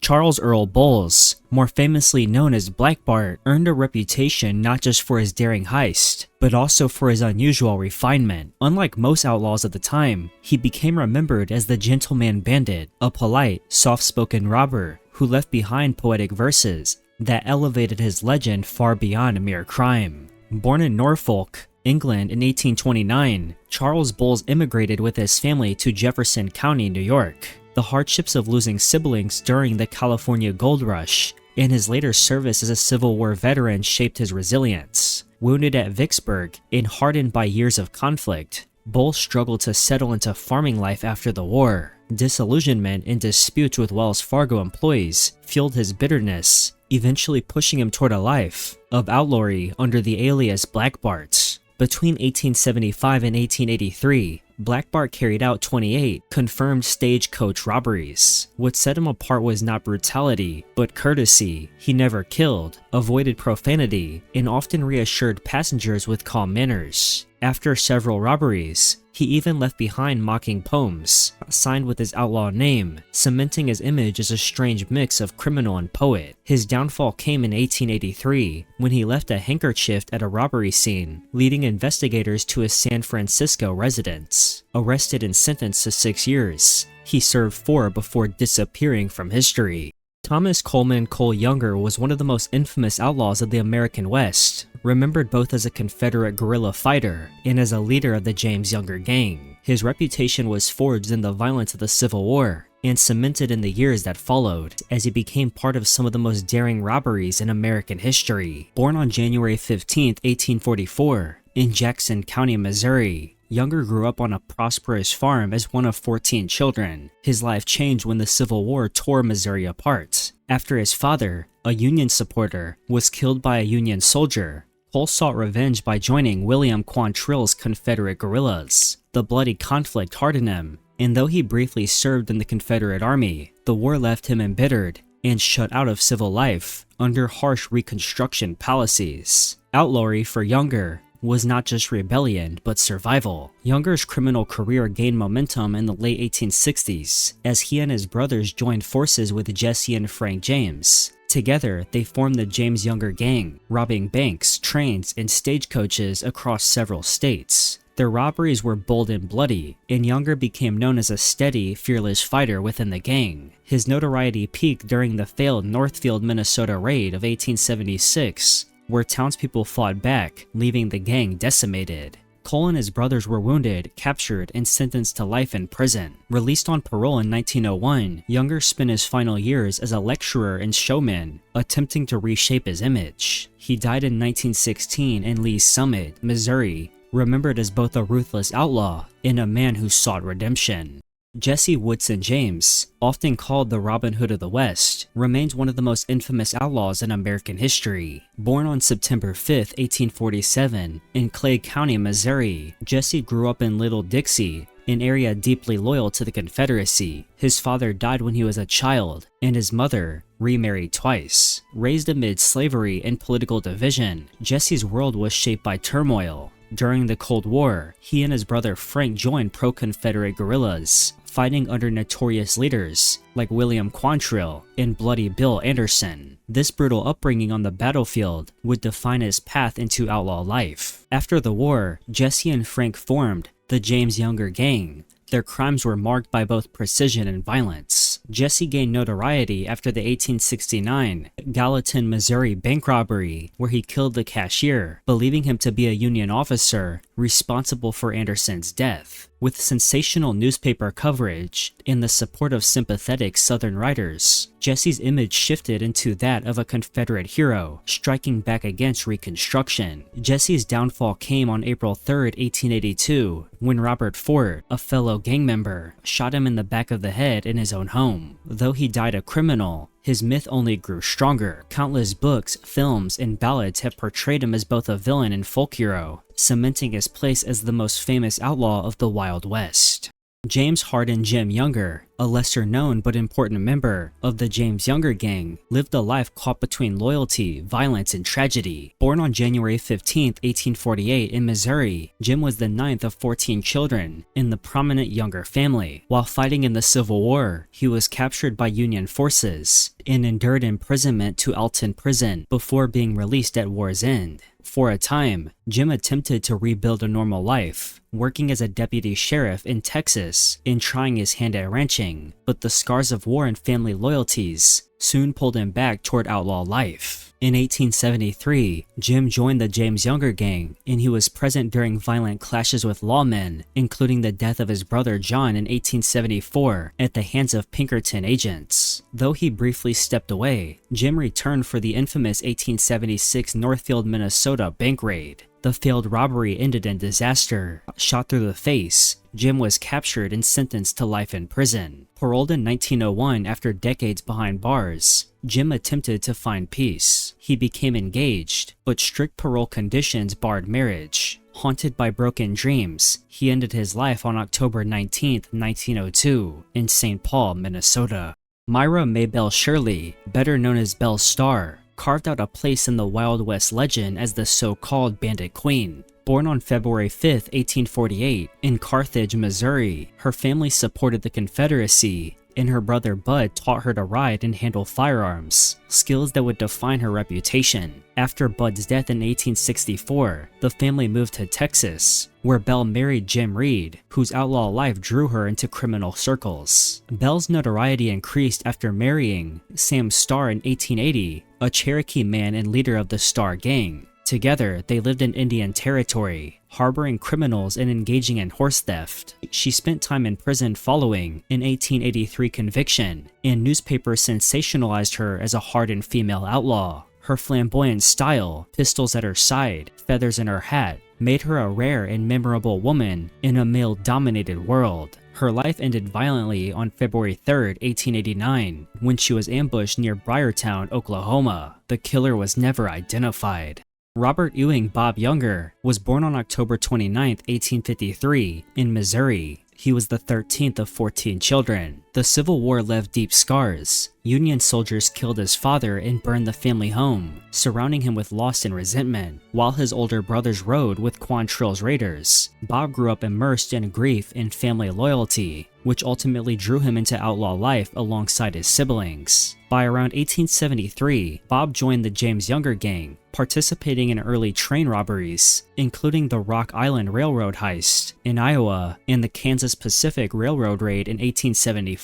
Charles Earl Bowles, more famously known as Black Bart, earned a reputation not just for his daring heist, but also for his unusual refinement. Unlike most outlaws at the time, he became remembered as the gentleman bandit, a polite, soft-spoken robber who left behind poetic verses that elevated his legend far beyond mere crime. Born in Norfolk, England in 1829, Charles Bowles immigrated with his family to Jefferson County, New York. The hardships of losing siblings during the California Gold Rush and his later service as a Civil War veteran shaped his resilience. Wounded at Vicksburg and hardened by years of conflict, Bowles struggled to settle into farming life after the war. Disillusionment and disputes with Wells Fargo employees fueled his bitterness, eventually pushing him toward a life of outlawry under the alias Black Bart. Between 1875 and 1883, Black Bart carried out 28 confirmed stagecoach robberies. What set him apart was not brutality, but courtesy. He never killed, avoided profanity, and often reassured passengers with calm manners. After several robberies, he even left behind mocking poems, signed with his outlaw name, cementing his image as a strange mix of criminal and poet. His downfall came in 1883, when he left a handkerchief at a robbery scene, leading investigators to his San Francisco residence. Arrested and sentenced to 6 years, he served 4 before disappearing from history. Thomas Coleman Cole Younger was one of the most infamous outlaws of the American West, remembered both as a Confederate guerrilla fighter and as a leader of the James Younger Gang. His reputation was forged in the violence of the Civil War and cemented in the years that followed, as he became part of some of the most daring robberies in American history. Born on January 15, 1844, in Jackson County, Missouri, Younger grew up on a prosperous farm as one of 14 children. His life changed when the Civil War tore Missouri apart. After his father, a Union supporter, was killed by a Union soldier, Cole sought revenge by joining William Quantrill's Confederate guerrillas. The bloody conflict hardened him, and though he briefly served in the Confederate Army, the war left him embittered and shut out of civil life under harsh Reconstruction policies. Outlawry for Younger was not just rebellion, but survival. Younger's criminal career gained momentum in the late 1860s, as he and his brothers joined forces with Jesse and Frank James. Together, they formed the James Younger Gang, robbing banks, trains, and stagecoaches across several states. Their robberies were bold and bloody, and Younger became known as a steady, fearless fighter within the gang. His notoriety peaked during the failed Northfield, Minnesota raid of 1876, where townspeople fought back, leaving the gang decimated. Cole and his brothers were wounded, captured, and sentenced to life in prison. Released on parole in 1901, Younger spent his final years as a lecturer and showman, attempting to reshape his image. He died in 1916 in Lee's Summit, Missouri, remembered as both a ruthless outlaw and a man who sought redemption. Jesse Woodson James, often called the Robin Hood of the West, remains one of the most infamous outlaws in American history. Born on September 5, 1847, in Clay County, Missouri, Jesse grew up in Little Dixie, an area deeply loyal to the Confederacy. His father died when he was a child, and his mother remarried twice. Raised amid slavery and political division, Jesse's world was shaped by turmoil. During the Cold War, he and his brother Frank joined pro-Confederate guerrillas, fighting under notorious leaders like William Quantrill and Bloody Bill Anderson. This brutal upbringing on the battlefield would define his path into outlaw life. After the war, Jesse and Frank formed the James Younger Gang. Their crimes were marked by both precision and violence. Jesse gained notoriety after the 1869 Gallatin, Missouri bank robbery, where he killed the cashier, believing him to be a Union officer responsible for Anderson's death. With sensational newspaper coverage and the support of sympathetic Southern writers, Jesse's image shifted into that of a Confederate hero, striking back against Reconstruction. Jesse's downfall came on April 3, 1882, when Robert Ford, a fellow gang member, shot him in the back of the head in his own home. Though he died a criminal, his myth only grew stronger. Countless books, films, and ballads have portrayed him as both a villain and folk hero, cementing his place as the most famous outlaw of the Wild West. James Hardin Jim Younger a lesser-known but important member of the James Younger gang, lived a life caught between loyalty, violence, and tragedy. Born on January 15, 1848 in Missouri, Jim was the ninth of 14 children in the prominent Younger family. While fighting in the Civil War, he was captured by Union forces and endured imprisonment to Alton Prison before being released at war's end. For a time, Jim attempted to rebuild a normal life, working as a deputy sheriff in Texas and trying his hand at ranching, but the scars of war and family loyalties soon pulled him back toward outlaw life. In 1873, Jim joined the James Younger gang, and he was present during violent clashes with lawmen, including the death of his brother John in 1874 at the hands of Pinkerton agents. Though he briefly stepped away, Jim returned for the infamous 1876 Northfield, Minnesota bank raid. The failed robbery ended in disaster. Shot through the face, Jim was captured and sentenced to life in prison. Paroled in 1901 after decades behind bars, Jim attempted to find peace. He became engaged, but strict parole conditions barred marriage. Haunted by broken dreams, he ended his life on October 19, 1902, in St. Paul, Minnesota. Myra Maybelle Shirley, better known as Belle Starr, carved out a place in the Wild West legend as the so-called Bandit Queen. Born on February 5, 1848, in Carthage, Missouri, her family supported the Confederacy, and her brother Bud taught her to ride and handle firearms, skills that would define her reputation. After Bud's death in 1864, the family moved to Texas, where Belle married Jim Reed, whose outlaw life drew her into criminal circles. Belle's notoriety increased after marrying Sam Starr in 1880, a Cherokee man and leader of the Starr Gang. Together, they lived in Indian Territory, harboring criminals and engaging in horse theft. She spent time in prison following an 1883 conviction, and newspapers sensationalized her as a hardened female outlaw. Her flamboyant style, pistols at her side, feathers in her hat, made her a rare and memorable woman in a male-dominated world. Her life ended violently on February 3, 1889, when she was ambushed near Briartown, Oklahoma. The killer was never identified. Robert Ewing Bob Younger was born on October 29, 1853, in Missouri. He was the 13th of 14 children. The Civil War left deep scars. Union soldiers killed his father and burned the family home, surrounding him with loss and resentment. While his older brothers rode with Quantrill's raiders, Bob grew up immersed in grief and family loyalty, which ultimately drew him into outlaw life alongside his siblings. By around 1873, Bob joined the James Younger gang, participating in early train robberies, including the Rock Island Railroad heist in Iowa and the Kansas Pacific Railroad raid in 1874.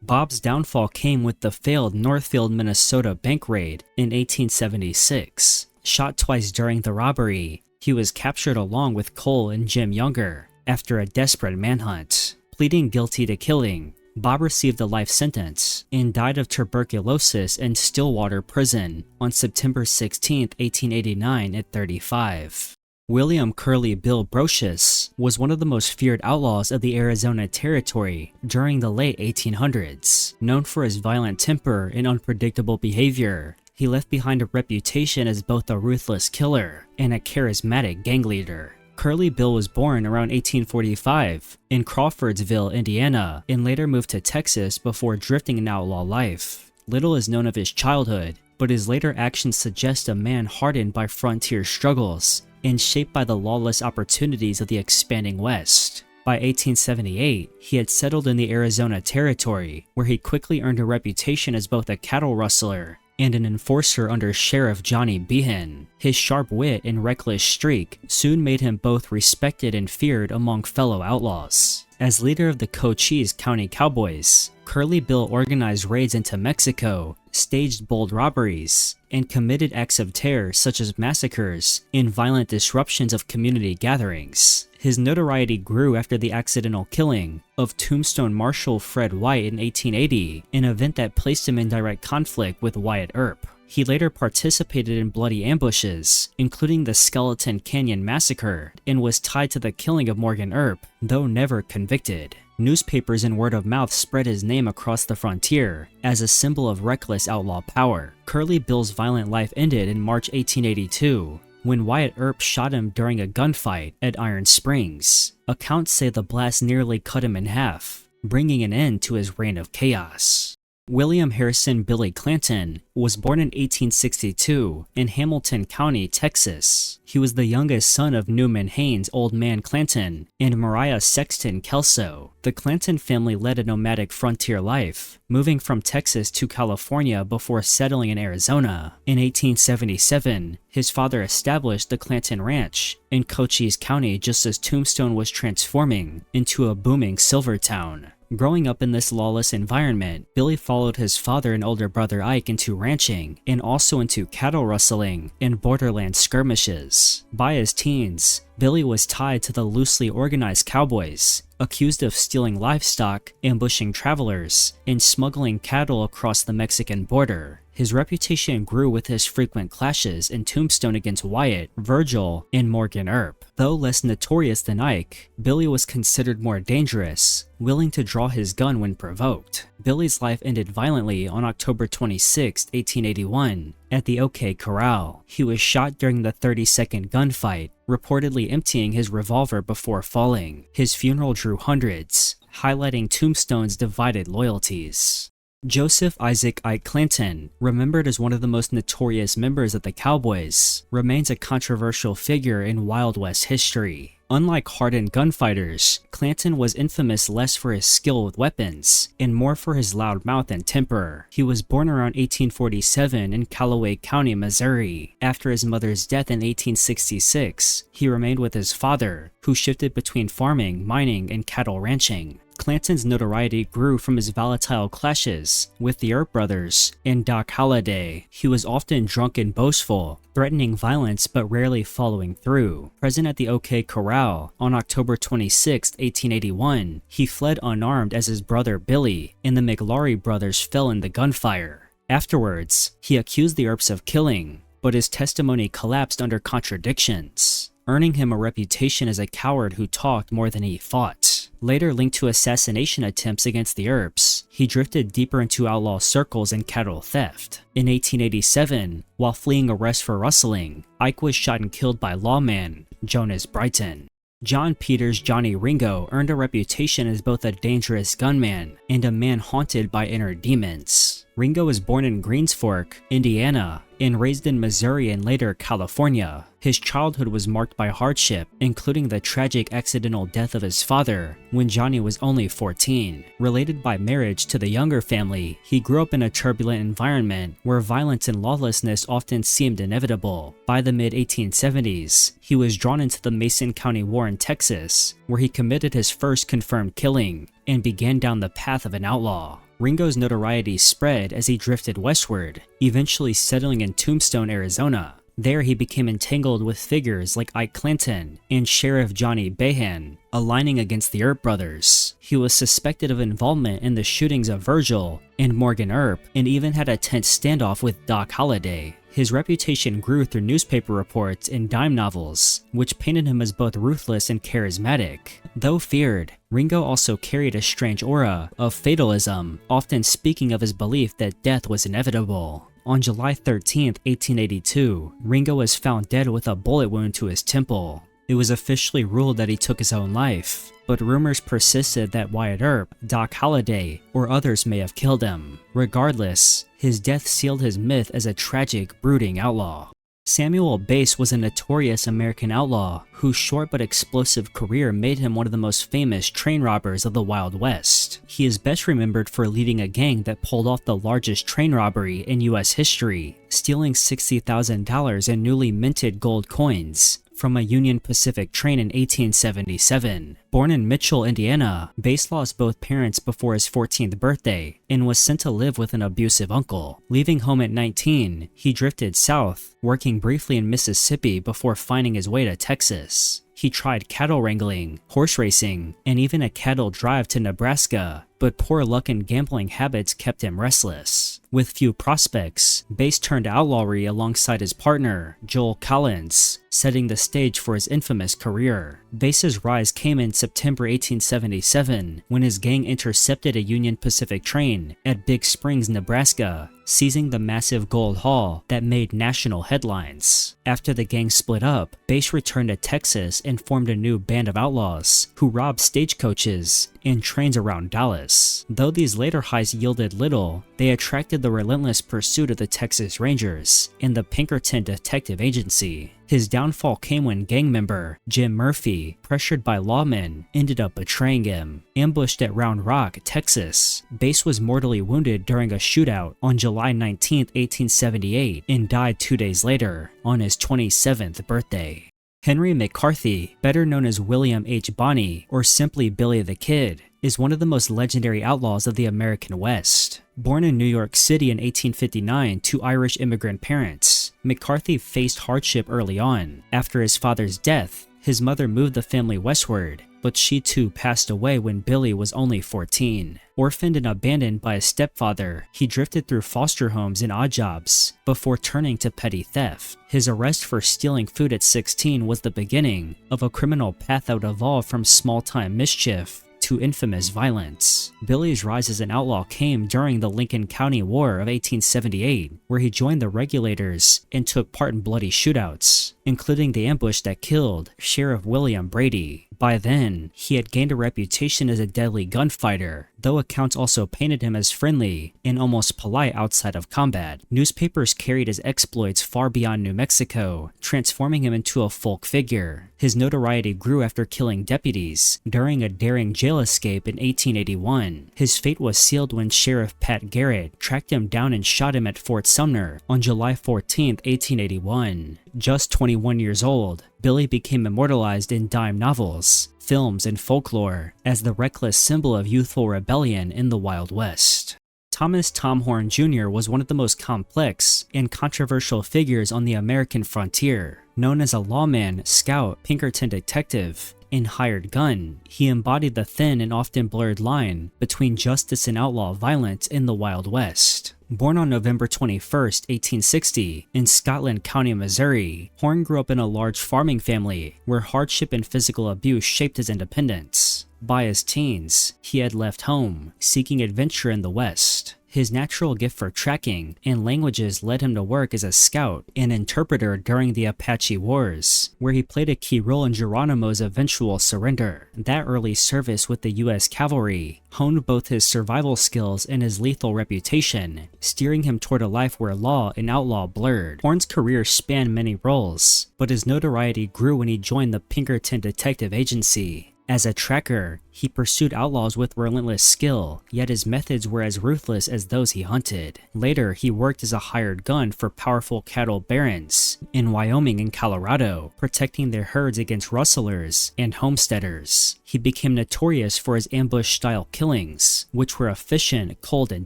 Bob's downfall came with the failed Northfield, Minnesota bank raid in 1876. Shot twice during the robbery, he was captured along with Cole and Jim Younger after a desperate manhunt. Pleading guilty to killing, Bob received a life sentence and died of tuberculosis in Stillwater Prison on September 16, 1889 at 35. William Curly Bill Brocious was one of the most feared outlaws of the Arizona Territory during the late 1800s. Known for his violent temper and unpredictable behavior, he left behind a reputation as both a ruthless killer and a charismatic gang leader. Curly Bill was born around 1845 in Crawfordsville, Indiana, and later moved to Texas before drifting an outlaw life. Little is known of his childhood, but his later actions suggest a man hardened by frontier struggles and shaped by the lawless opportunities of the expanding West. By 1878, he had settled in the Arizona Territory, where he quickly earned a reputation as both a cattle rustler and an enforcer under Sheriff Johnny Behan. His sharp wit and reckless streak soon made him both respected and feared among fellow outlaws. As leader of the Cochise County Cowboys, Curly Bill organized raids into Mexico, staged bold robberies, and committed acts of terror such as massacres and violent disruptions of community gatherings. His notoriety grew after the accidental killing of Tombstone Marshal Fred White in 1880, an event that placed him in direct conflict with Wyatt Earp. He later participated in bloody ambushes, including the Skeleton Canyon Massacre, and was tied to the killing of Morgan Earp, though never convicted. Newspapers and word of mouth spread his name across the frontier as a symbol of reckless outlaw power. Curly Bill's violent life ended in March 1882, when Wyatt Earp shot him during a gunfight at Iron Springs. Accounts say the blast nearly cut him in half. bringing an end to his reign of chaos. William Harrison Billy Clanton was born in 1862 in Hamilton County, Texas. He was the youngest son of Newman Haynes Old Man Clanton and Mariah Sexton Kelso. The Clanton family led a nomadic frontier life, moving from Texas to California before settling in Arizona. In 1877, his father established the Clanton Ranch in Cochise County just as Tombstone was transforming into a booming silver town. Growing up in this lawless environment, Billy followed his father and older brother Ike into ranching and also into cattle rustling and borderland skirmishes. By his teens, Billy was tied to the loosely organized cowboys, accused of stealing livestock, ambushing travelers, and smuggling cattle across the Mexican border. His reputation grew with his frequent clashes in Tombstone against Wyatt, Virgil, and Morgan Earp. Though less notorious than Ike, Billy was considered more dangerous, willing to draw his gun when provoked. Billy's life ended violently on October 26, 1881, at the OK Corral. He was shot during the 30-second gunfight, reportedly emptying his revolver before falling. His funeral drew hundreds, highlighting Tombstone's divided loyalties. Joseph Isaac Ike Clanton, remembered as one of the most notorious members of the Cowboys, remains a controversial figure in Wild West history. Unlike hardened gunfighters, Clanton was infamous less for his skill with weapons and more for his loud mouth and temper. He was born around 1847 in Callaway County, Missouri. After his mother's death in 1866, he remained with his father, who shifted between farming, mining, and cattle ranching. Clanton's notoriety grew from his volatile clashes with the Earp brothers and Doc Holliday. He was often drunk and boastful, threatening violence but rarely following through. Present at the OK Corral on October 26, 1881, he fled unarmed as his brother Billy and the McLaury brothers fell in the gunfire. Afterwards, he accused the Earps of killing, but his testimony collapsed under contradictions, earning him a reputation as a coward who talked more than he fought. Later linked to assassination attempts against the Earps, he drifted deeper into outlaw circles and cattle theft. In 1887, while fleeing arrest for rustling, Ike was shot and killed by lawman Jonas Brighton. John Peters Johnny Ringo earned a reputation as both a dangerous gunman and a man haunted by inner demons. Ringo was born in Greens Fork, Indiana, and raised in Missouri and later California. His childhood was marked by hardship, including the tragic accidental death of his father when Johnny was only 14. Related by marriage to the Younger family, he grew up in a turbulent environment where violence and lawlessness often seemed inevitable. By the mid-1870s, he was drawn into the Mason County War in Texas, where he committed his first confirmed killing and began down the path of an outlaw. Ringo's notoriety spread as he drifted westward, eventually settling in Tombstone, Arizona. There he became entangled with figures like Ike Clanton and Sheriff Johnny Behan, aligning against the Earp brothers. He was suspected of involvement in the shootings of Virgil and Morgan Earp, and even had a tense standoff with Doc Holliday. His reputation grew through newspaper reports and dime novels, which painted him as both ruthless and charismatic. Though feared, Ringo also carried a strange aura of fatalism, often speaking of his belief that death was inevitable. On July 13, 1882, Ringo was found dead with a bullet wound to his temple. It was officially ruled that he took his own life, but rumors persisted that Wyatt Earp, Doc Holliday, or others may have killed him. Regardless, his death sealed his myth as a tragic, brooding outlaw. Samuel Bass was a notorious American outlaw whose short but explosive career made him one of the most famous train robbers of the Wild West. He is best remembered for leading a gang that pulled off the largest train robbery in US history, stealing $60,000 in newly minted gold coins from a Union Pacific train in 1877. Born in Mitchell, Indiana, Bass lost both parents before his 14th birthday and was sent to live with an abusive uncle. Leaving home at 19, he drifted south, working briefly in Mississippi before finding his way to Texas. He tried cattle wrangling, horse racing, and even a cattle drive to Nebraska, but poor luck and gambling habits kept him restless. With few prospects, Bass turned to outlawry alongside his partner, Joel Collins, setting the stage for his infamous career. Bass's rise came in September 1877 when his gang intercepted a Union Pacific train at Big Springs, Nebraska, seizing the massive gold haul that made national headlines. After the gang split up, Bass returned to Texas and formed a new band of outlaws who robbed stagecoaches and trains around Dallas. Though these later heists yielded little, they attracted the relentless pursuit of the Texas Rangers and the Pinkerton Detective Agency. His downfall came when gang member Jim Murphy, pressured by lawmen, ended up betraying him. Ambushed at Round Rock, Texas, Bass was mortally wounded during a shootout on July 19, 1878, and died 2 days later, on his 27th birthday. Henry McCarthy, better known as William H. Bonney, or simply Billy the Kid, is one of the most legendary outlaws of the American West. Born in New York City in 1859 to Irish immigrant parents, McCarthy faced hardship early on. After his father's death, his mother moved the family westward, but she too passed away when Billy was only 14. Orphaned and abandoned by his stepfather, he drifted through foster homes and odd jobs before turning to petty theft. His arrest for stealing food at 16 was the beginning of a criminal path that would evolve from small-time mischief to infamous violence. Billy's rise as an outlaw came during the Lincoln County War of 1878, where he joined the regulators and took part in bloody shootouts, including the ambush that killed Sheriff William Brady. By then, he had gained a reputation as a deadly gunfighter, though accounts also painted him as friendly and almost polite outside of combat. Newspapers carried his exploits far beyond New Mexico, transforming him into a folk figure. His notoriety grew after killing deputies during a daring jail escape in 1881. His fate was sealed when Sheriff Pat Garrett tracked him down and shot him at Fort Sumner on July 14, 1881. Just 21 years old, Billy became immortalized in dime novels, films, and folklore as the reckless symbol of youthful rebellion in the Wild West. Thomas Tom Horn Jr. was one of the most complex and controversial figures on the American frontier. Known as a lawman, scout, Pinkerton detective, and hired gun, he embodied the thin and often blurred line between justice and outlaw violence in the Wild West. Born on November 21, 1860, in Scotland County, Missouri, Horn grew up in a large farming family where hardship and physical abuse shaped his independence. By his teens, he had left home, seeking adventure in the West. His natural gift for tracking and languages led him to work as a scout and interpreter during the Apache Wars, where he played a key role in Geronimo's eventual surrender. That early service with the U.S. Cavalry honed both his survival skills and his lethal reputation, steering him toward a life where law and outlaw blurred. Horn's career spanned many roles, but his notoriety grew when he joined the Pinkerton Detective Agency. As a tracker, he pursued outlaws with relentless skill, yet his methods were as ruthless as those he hunted. Later, he worked as a hired gun for powerful cattle barons in Wyoming and Colorado, protecting their herds against rustlers and homesteaders. He became notorious for his ambush-style killings, which were efficient, cold, and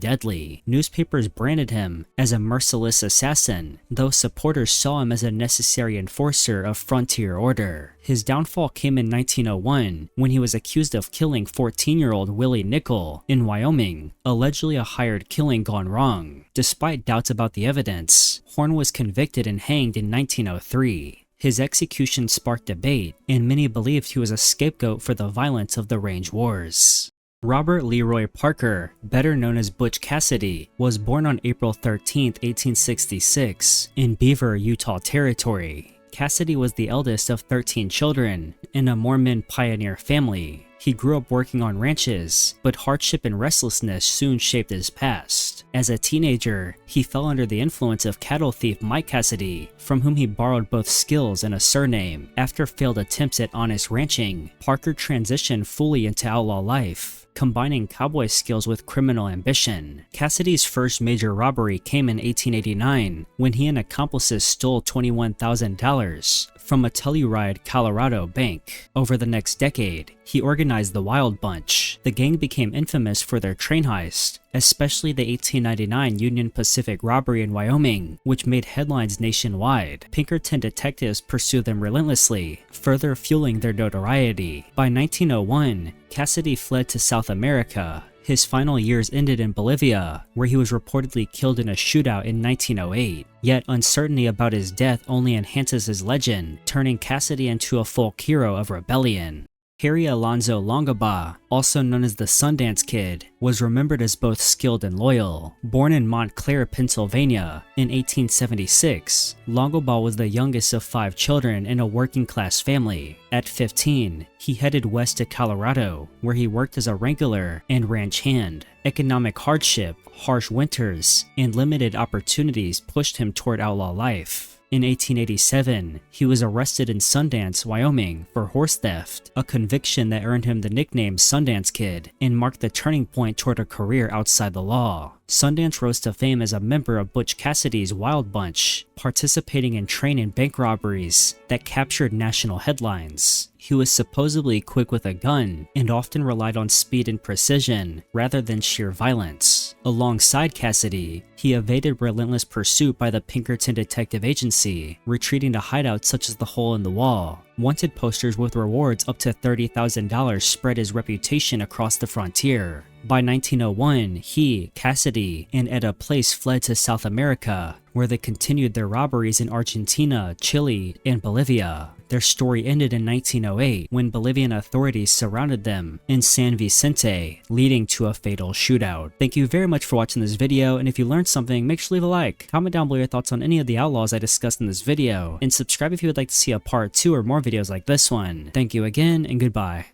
deadly. Newspapers branded him as a merciless assassin, though supporters saw him as a necessary enforcer of frontier order. His downfall came in 1901 when he was accused of killing 14-year-old Willie Nickel in Wyoming, allegedly a hired killing gone wrong. Despite doubts about the evidence, Horn was convicted and hanged in 1903. His execution sparked debate, and many believed he was a scapegoat for the violence of the Range Wars. Robert Leroy Parker, better known as Butch Cassidy, was born on April 13, 1866, in Beaver, Utah Territory. Cassidy was the eldest of 13 children in a Mormon pioneer family. He grew up working on ranches, but hardship and restlessness soon shaped his past. As a teenager, he fell under the influence of cattle thief Mike Cassidy, from whom he borrowed both skills and a surname. After failed attempts at honest ranching, Parker transitioned fully into outlaw life, combining cowboy skills with criminal ambition. Cassidy's first major robbery came in 1889 when he and accomplices stole $21,000 from a Telluride, Colorado bank. Over the next decade, he organized the Wild Bunch. The gang became infamous for their train heist, especially the 1899 Union Pacific robbery in Wyoming, which made headlines nationwide. Pinkerton detectives pursued them relentlessly, further fueling their notoriety. By 1901, Cassidy fled to South America. His final years ended in Bolivia, where he was reportedly killed in a shootout in 1908. Yet uncertainty about his death only enhances his legend, turning Cassidy into a folk hero of rebellion. Harry Alonzo Longabaugh, also known as the Sundance Kid, was remembered as both skilled and loyal. Born in Montclair, Pennsylvania in 1876, Longabaugh was the youngest of 5 children in a working-class family. At 15, he headed west to Colorado, where he worked as a wrangler and ranch hand. Economic hardship, harsh winters, and limited opportunities pushed him toward outlaw life. In 1887, he was arrested in Sundance, Wyoming for horse theft, a conviction that earned him the nickname Sundance Kid and marked the turning point toward a career outside the law. Sundance rose to fame as a member of Butch Cassidy's Wild Bunch, participating in train and bank robberies that captured national headlines. He was supposedly quick with a gun and often relied on speed and precision rather than sheer violence. Alongside Cassidy, he evaded relentless pursuit by the Pinkerton Detective Agency, retreating to hideouts such as the Hole in the Wall. Wanted posters with rewards up to $30,000 spread his reputation across the frontier. By 1901, he, Cassidy, and Etta Place fled to South America, where they continued their robberies in Argentina, Chile, and Bolivia. Their story ended in 1908 when Bolivian authorities surrounded them in San Vicente, leading to a fatal shootout. Thank you very much for watching this video, and if you learned something, make sure to leave a like. Comment down below your thoughts on any of the outlaws I discussed in this video, and subscribe if you would like to see a part 2 or more videos like this one. Thank you again, and goodbye.